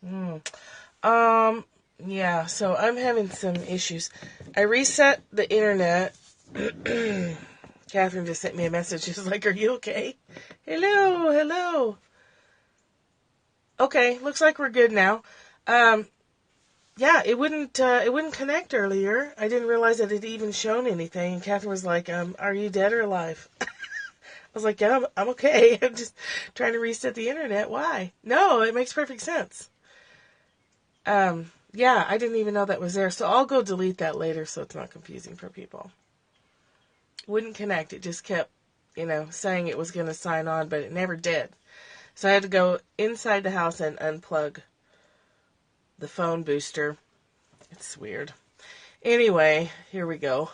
Mm. Um, yeah, so I'm having some issues. I reset the internet. Catherine just sent me a message. She's like, "Are you okay?" Hello, hello. Okay, looks like we're good now. Um, yeah, it wouldn't connect earlier. I didn't realize that it even shown anything. And Catherine was like, "Are you dead or alive?" I was like, "Yeah, I'm okay. I'm just trying to reset the internet. Why?" No, it makes perfect sense. Yeah, I didn't even know that was there. So I'll go delete that later so it's not confusing for people. Wouldn't connect. It just kept, saying it was going to sign on, but it never did. So I had to go inside the house and unplug the phone booster. It's weird. Anyway, here we go.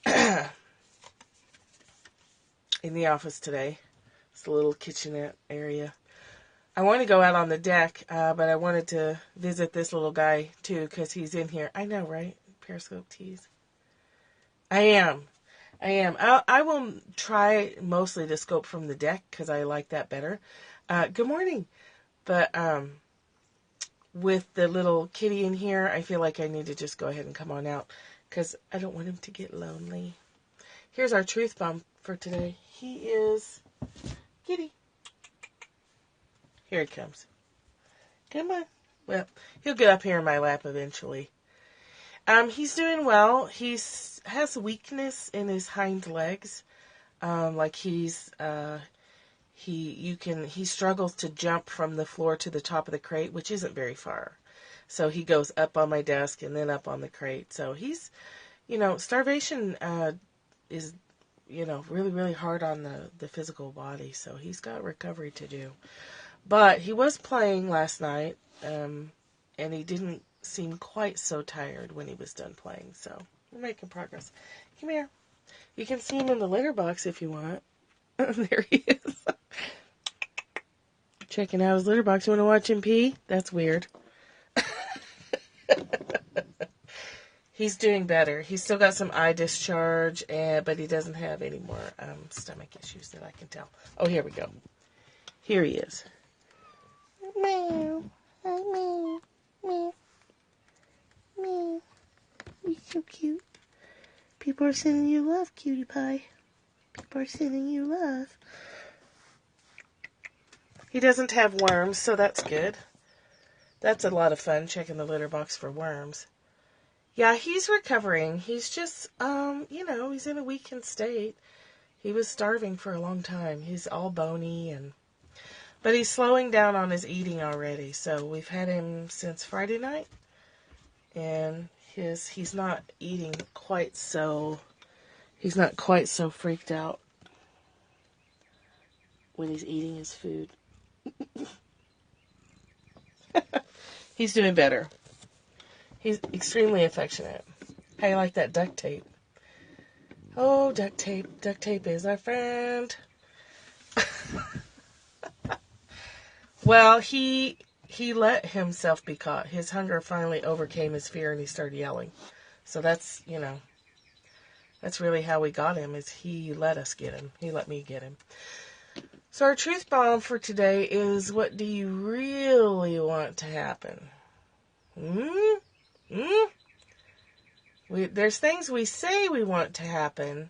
In the office today. It's a little kitchenette area. I want to go out on the deck, but I wanted to visit this little guy too because he's in here. I know, right? Periscope tease. I am. I am. I will try mostly to scope from the deck because I like that better. Good morning. But with the little kitty in here, I feel like I need to just go ahead and come on out because I don't want him to get lonely. Here's our truth bomb for today. He is kitty. Here he comes. Come on. Well, he'll get up here in my lap eventually. He's doing well. Has weakness in his hind legs. Like he struggles to jump from the floor to the top of the crate, which isn't very far. So he goes up on my desk and then up on the crate. So he's, starvation is, really, really hard on the physical body. So he's got recovery to do. But he was playing last night, and he didn't seem quite so tired when he was done playing. So we're making progress. Come here. You can see him in the litter box if you want. There he is. Checking out his litter box. You want to watch him pee? That's weird. He's doing better. He's still got some eye discharge, but he doesn't have any more stomach issues that I can tell. Oh, here we go. Here he is. Meow. Meow. Meow. Meow. You're so cute. People are sending you love, cutie pie. People are sending you love. He doesn't have worms, so that's good. That's a lot of fun, checking the litter box for worms. Yeah, he's recovering. He's just, he's in a weakened state. He was starving for a long time. He's all bony but he's slowing down on his eating already. So we've had him since Friday night, and he's not eating quite so. He's not quite so freaked out when he's eating his food. He's doing better. He's extremely affectionate. How you like that duct tape? Oh, duct tape. Duct tape is our friend. Well, he let himself be caught. His hunger finally overcame his fear and he started yelling. So that's really how we got him, is he let us get him. He let me get him. So our truth bomb for today is, what do you really want to happen? There's things we say we want to happen,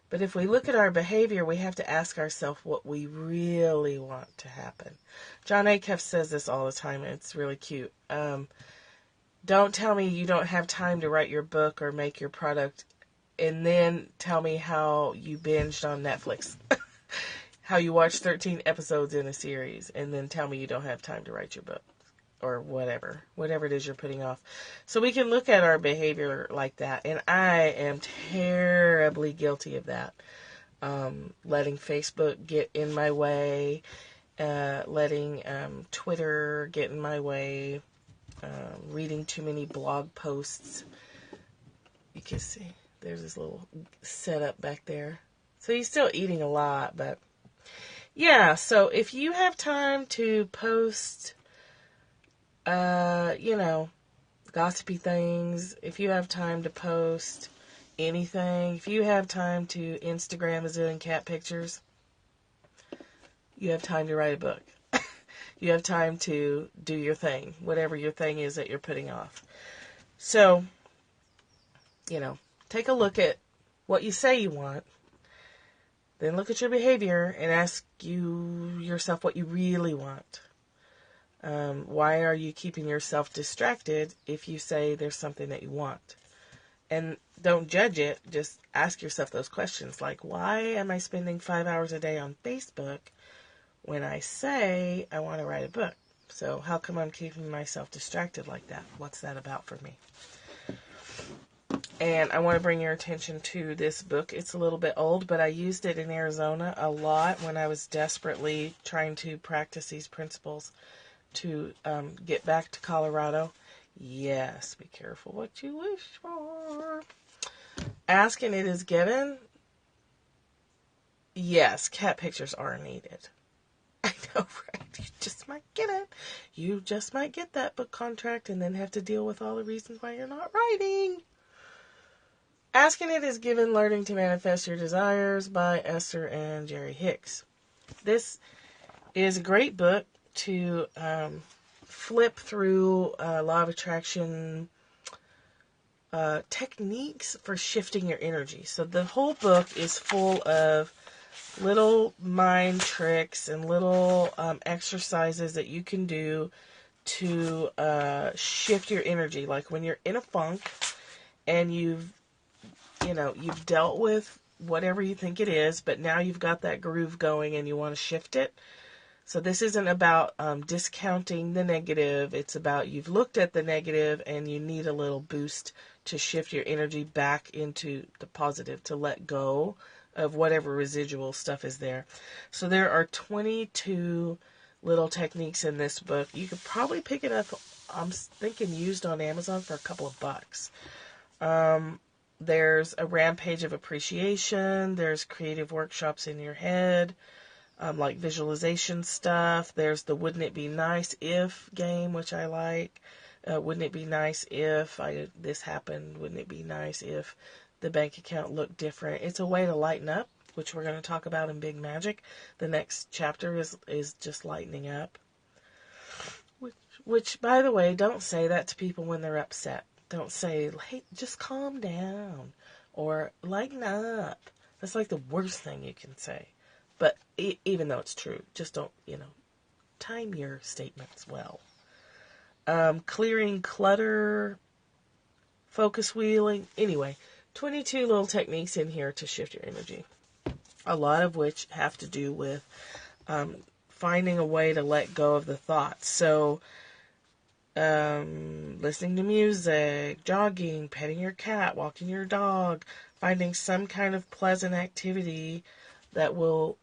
but if we look at our behavior, we have to ask ourselves what we really want to happen. John Acuff says this all the time, and it's really cute. Don't tell me you don't have time to write your book or make your product, and then tell me how you binged on Netflix. How you watched 13 episodes in a series, and then tell me you don't have time to write your book. Or whatever it is you're putting off. So we can look at our behavior like that. And I am terribly guilty of that. Letting Facebook get in my way. Letting Twitter get in my way. Reading too many blog posts. You can see there's this little setup back there. So he's still eating a lot. But yeah, so if you have time to post gossipy things, if you have time to post anything, if you have time to Instagram a zillion cat pictures, you have time to write a book. You have time to do your thing, whatever your thing is that you're putting off. So, take a look at what you say you want. Then look at your behavior and ask yourself what you really want. Why are you keeping yourself distracted if you say there's something that you want? And don't judge it. Just ask yourself those questions. Like, why am I spending 5 hours a day on Facebook when I say I want to write a book? So how come I'm keeping myself distracted like that? What's that about for me? And I want to bring your attention to this book. It's a little bit old, but I used it in Arizona a lot when I was desperately trying to practice these principles to get back to Colorado. Yes, be careful what you wish for. Ask and it is given. Yes, cat pictures are needed. I know, right? You just might get it. You just might get that book contract and then have to deal with all the reasons why you're not writing. Asking It Is Given, Learning to Manifest Your Desires by Esther and Jerry Hicks. This is a great book to flip through law of attraction techniques for shifting your energy. So the whole book is full of little mind tricks and little exercises that you can do to shift your energy. Like when you're in a funk and you've dealt with whatever you think it is, but now you've got that groove going and you want to shift it. So this isn't about discounting the negative. It's about you've looked at the negative and you need a little boost to shift your energy back into the positive, to let go of whatever residual stuff is there. So there are 22 little techniques in this book. You could probably pick it up, I'm thinking used on Amazon for a couple of bucks. There's a rampage of appreciation. There's creative workshops in your head, like visualization stuff. There's the Wouldn't It Be Nice If game, which I like. Wouldn't it be nice if this happened? Wouldn't it be nice if the bank account looked different? It's a way to lighten up, which we're going to talk about in Big Magic. The next chapter is just lightening up. Which, by the way, don't say that to people when they're upset. Don't say, hey, just calm down or lighten up. That's like the worst thing you can say. But even though it's true, just don't, time your statements well. Clearing clutter, focus wheeling. Anyway, 22 little techniques in here to shift your energy. A lot of which have to do with finding a way to let go of the thoughts. So, listening to music, jogging, petting your cat, walking your dog, finding some kind of pleasant activity that will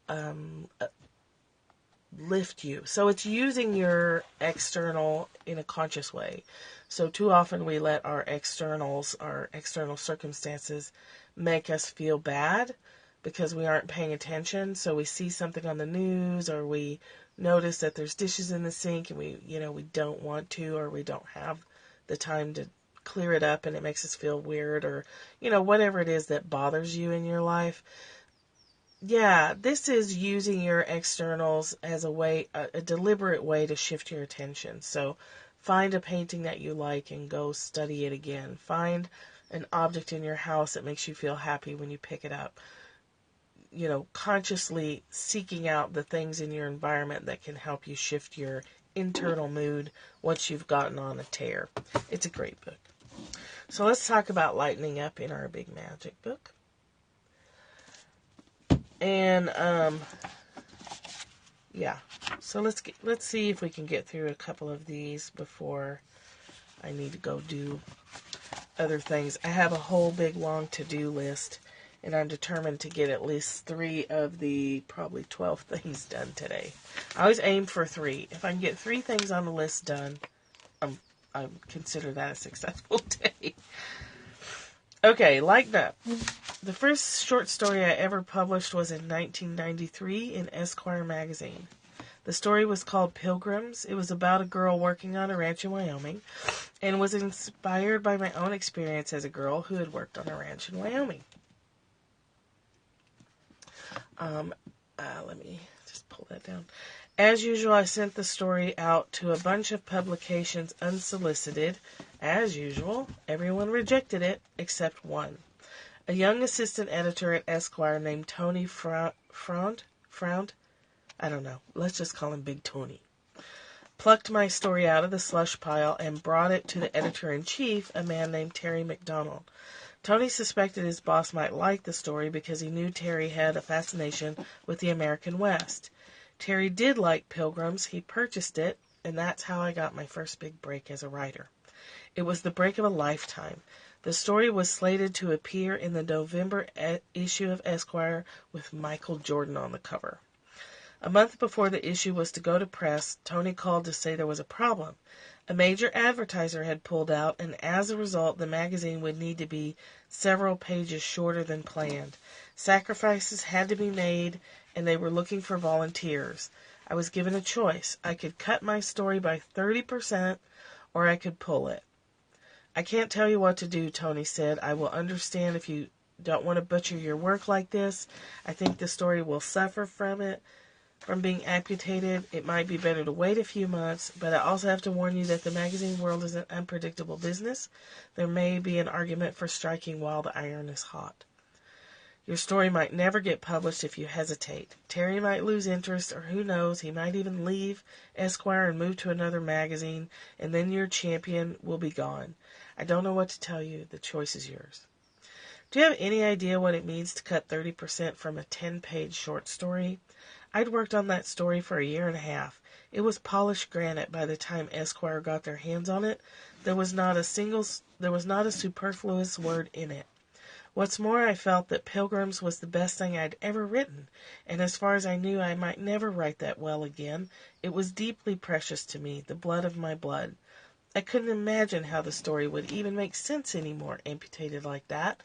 lift you. So it's using your external in a conscious way. So too often we let our external circumstances make us feel bad because we aren't paying attention. So we see something on the news, or we notice that there's dishes in the sink and we don't want to, or we don't have the time to clear it up and it makes us feel weird, or, whatever it is that bothers you in your life. Yeah, this is using your externals as a deliberate way to shift your attention. So find a painting that you like and go study it again. Find an object in your house that makes you feel happy when you pick it up. Consciously seeking out the things in your environment that can help you shift your internal mood once you've gotten on a tear. It's a great book. So let's talk about lightening up in our Big Magic book. And so let's see if we can get through a couple of these before I need to go do other things. I have a whole big long to-do list, and I'm determined to get at least 3 of the probably 12 things done today. I always aim for 3. If I can get 3 things on the list done, I consider that a successful day. Okay, lighten up. The first short story I ever published was in 1993 in Esquire magazine. The story was called Pilgrims. It was about a girl working on a ranch in Wyoming, and was inspired by my own experience as a girl who had worked on a ranch in Wyoming. Let me just pull that down. As usual, I sent the story out to a bunch of publications unsolicited. As usual, everyone rejected it except one. A young assistant editor at Esquire named Tony Fround? I don't know. Let's just call him Big Tony. Plucked my story out of the slush pile and brought it to the editor-in-chief, a man named Terry McDonald. Tony suspected his boss might like the story because he knew Terry had a fascination with the American West. Terry did like Pilgrims. He purchased it, and that's how I got my first big break as a writer. It was the break of a lifetime. The story was slated to appear in the November issue of Esquire with Michael Jordan on the cover. A month before the issue was to go to press, Tony called to say there was a problem. A major advertiser had pulled out, and as a result, the magazine would need to be several pages shorter than planned. Sacrifices had to be made, and they were looking for volunteers. I was given a choice. I could cut my story by 30%, or I could pull it. I can't tell you what to do, Tony said. I will understand if you don't want to butcher your work like this. I think the story will suffer from being amputated. It might be better to wait a few months, but I also have to warn you that the magazine world is an unpredictable business. There may be an argument for striking while the iron is hot. Your story might never get published if you hesitate. Terry might lose interest, or who knows, he might even leave Esquire and move to another magazine, and then your champion will be gone. I don't know what to tell you. The choice is yours. Do you have any idea what it means to cut 30% from a 10-page short story? I'd worked on that story for a year and a half. It was polished granite by the time Esquire got their hands on it. There was not a superfluous word in it. What's more, I felt that Pilgrims was the best thing I'd ever written, and as far as I knew, I might never write that well again. It was deeply precious to me, the blood of my blood. I couldn't imagine how the story would even make sense anymore, amputated like that.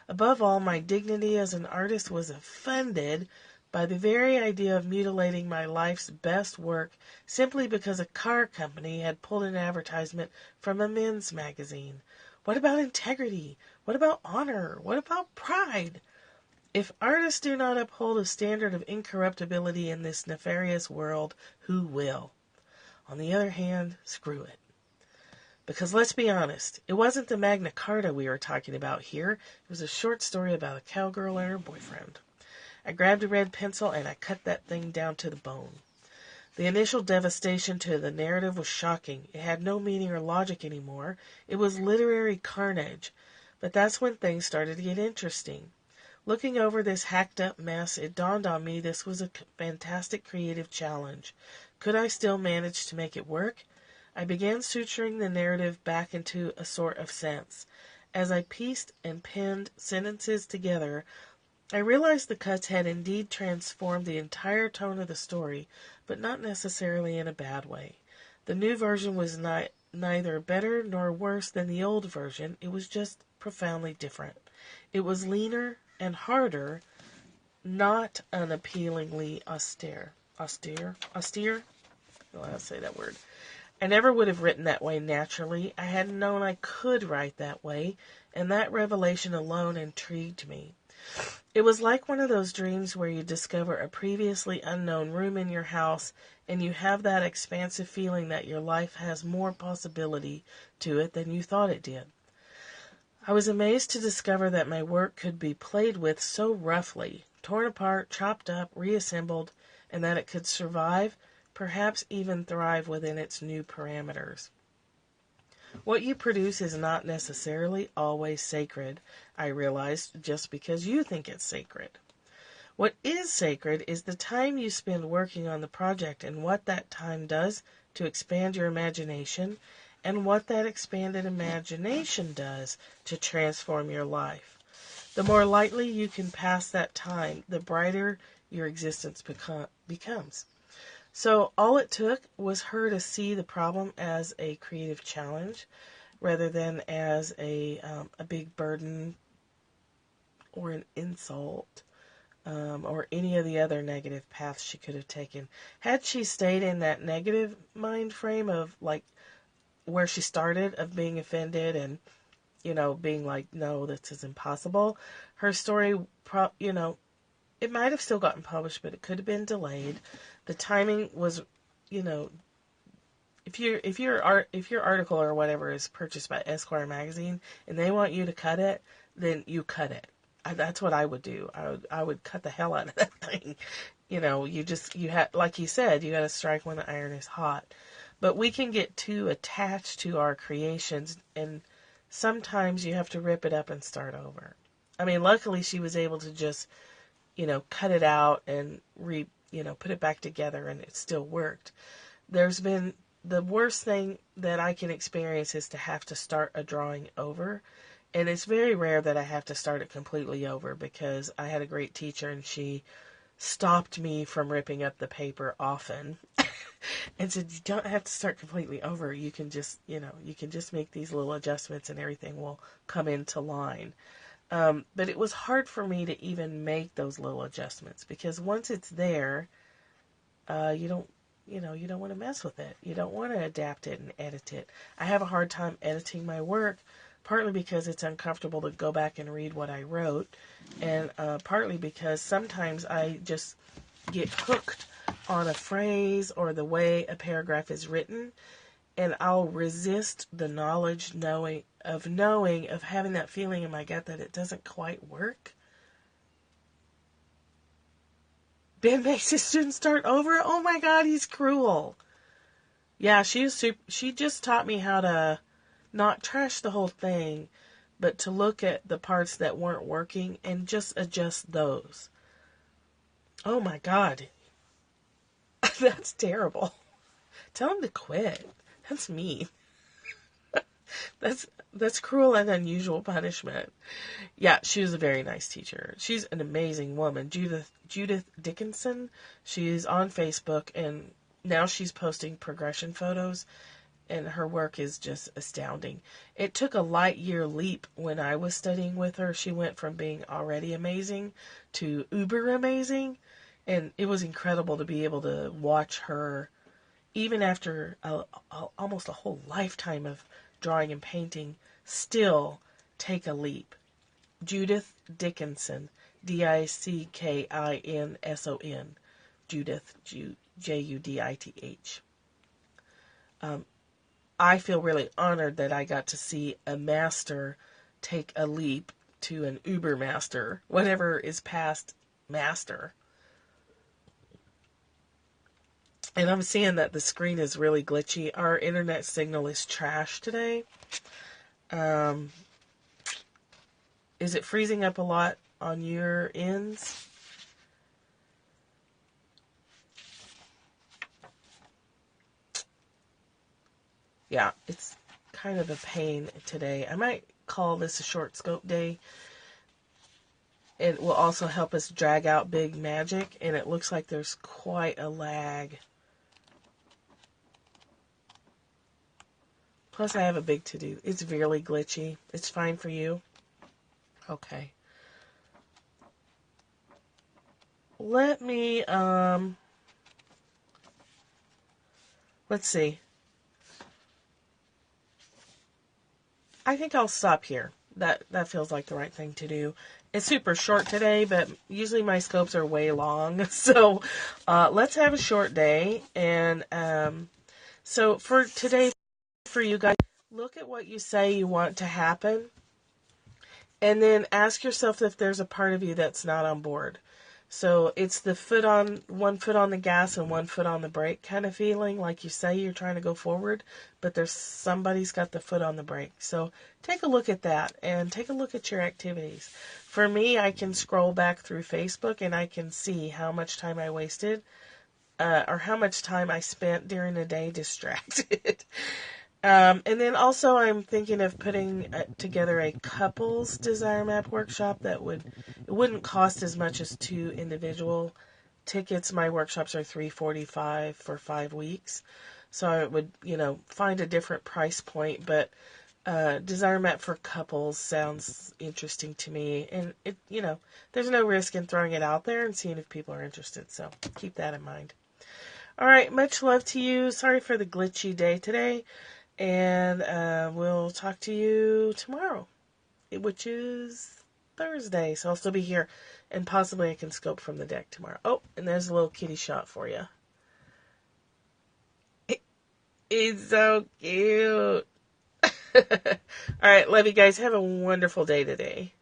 Above all, my dignity as an artist was offended by the very idea of mutilating my life's best work simply because a car company had pulled an advertisement from a men's magazine. What about integrity? What about honor? What about pride? If artists do not uphold a standard of incorruptibility in this nefarious world, who will? On the other hand, screw it. Because let's be honest, it wasn't the Magna Carta we were talking about here. It was a short story about a cowgirl and her boyfriend. I grabbed a red pencil and I cut that thing down to the bone. The initial devastation to the narrative was shocking. It had no meaning or logic anymore. It was literary carnage. But that's when things started to get interesting. Looking over this hacked-up mess, it dawned on me this was a fantastic creative challenge. Could I still manage to make it work? I began suturing the narrative back into a sort of sense. As I pieced and pinned sentences together, I realized the cuts had indeed transformed the entire tone of the story, but not necessarily in a bad way. The new version was neither better nor worse than the old version. It was just profoundly different. It was leaner and harder, not unappealingly austere. Austere? I don't know how to say that word. I never would have written that way naturally. I hadn't known I could write that way, and that revelation alone intrigued me. It was like one of those dreams where you discover a previously unknown room in your house and you have that expansive feeling that your life has more possibility to it than you thought it did. I was amazed to discover that my work could be played with so roughly, torn apart, chopped up, reassembled, and that it could survive, perhaps even thrive within its new parameters. What you produce is not necessarily always sacred, I realized, just because you think it's sacred. What is sacred is the time you spend working on the project and what that time does to expand your imagination and what that expanded imagination does to transform your life. The more lightly you can pass that time, the brighter your existence becomes. So all it took was her to see the problem as a creative challenge rather than as a big burden or an insult or any of the other negative paths she could have taken. Had she stayed in that negative mind frame of like where she started, of being offended and, being like, no, this is impossible, her story, it might have still gotten published, but it could have been delayed. The timing was, you know, if your article or whatever is purchased by Esquire magazine and they want you to cut it, then you cut it. That's what I would do. I would cut the hell out of that thing. You know, you had, like you said, you got to strike when the iron is hot. But we can get too attached to our creations, and sometimes you have to rip it up and start over. I mean, luckily she was able to just, cut it out and put it back together, and it still worked. There's been the worst thing that I can experience is to have to start a drawing over. And it's very rare that I have to start it completely over, because I had a great teacher and she stopped me from ripping up the paper often and said, you don't have to start completely over. You can just, you can just make these little adjustments and everything will come into line. But it was hard for me to even make those little adjustments, because once it's there, you don't want to mess with it. You don't want to adapt it and edit it. I have a hard time editing my work, partly because it's uncomfortable to go back and read what I wrote, and partly because sometimes I just get hooked on a phrase or the way a paragraph is written, and I'll resist the knowledge of having that feeling in my gut that it doesn't quite work. Ben makes his students start over. Oh my God, he's cruel. Yeah, she just taught me how to not trash the whole thing, but to look at the parts that weren't working and just adjust those. Oh my God. That's terrible. Tell him to quit. That's mean. That's cruel and unusual punishment. Yeah, she was a very nice teacher. She's an amazing woman. Judith Dickinson. She's on Facebook, and now she's posting progression photos, and her work is just astounding. It took a light year leap when I was studying with her. She went from being already amazing to uber amazing, and it was incredible to be able to watch her, even after almost a whole lifetime of drawing and painting, still take a leap. Judith Dickinson, Dickinson, Judith, Judith. I feel really honored that I got to see a master take a leap to an uber master, whatever is past master. And I'm seeing that the screen is really glitchy. Our internet signal is trash today. Is it freezing up a lot on your ends? Yeah, it's kind of a pain today. I might call this a short scope day. It will also help us drag out big magic, and it looks like there's quite a lag. Plus, I have a big to-do. It's really glitchy. It's fine for you? Okay. Let me, let's see. I think I'll stop here. That feels like the right thing to do. It's super short today, but usually my scopes are way long. So, let's have a short day. And, so for today, for you guys, look at what you say you want to happen, and then ask yourself if there's a part of you that's not on board. So it's the one foot on the gas and one foot on the brake kind of feeling, like you say you're trying to go forward, but there's somebody's got the foot on the brake. So take a look at that and take a look at your activities. For me, I can scroll back through Facebook and I can see how much time I wasted, or how much time I spent during the day distracted. And then also I'm thinking of putting together a couples desire map workshop it wouldn't cost as much as 2 individual tickets. My workshops are $345 for 5 weeks. So I would, find a different price point, but desire map for couples sounds interesting to me. And it, there's no risk in throwing it out there and seeing if people are interested. So keep that in mind. All right. Much love to you. Sorry for the glitchy day today. And we'll talk to you tomorrow, which is Thursday. So I'll still be here, and possibly I can scope from the deck tomorrow. Oh, and there's a little kitty shot for you. He's so cute. All right, love you guys. Have a wonderful day today.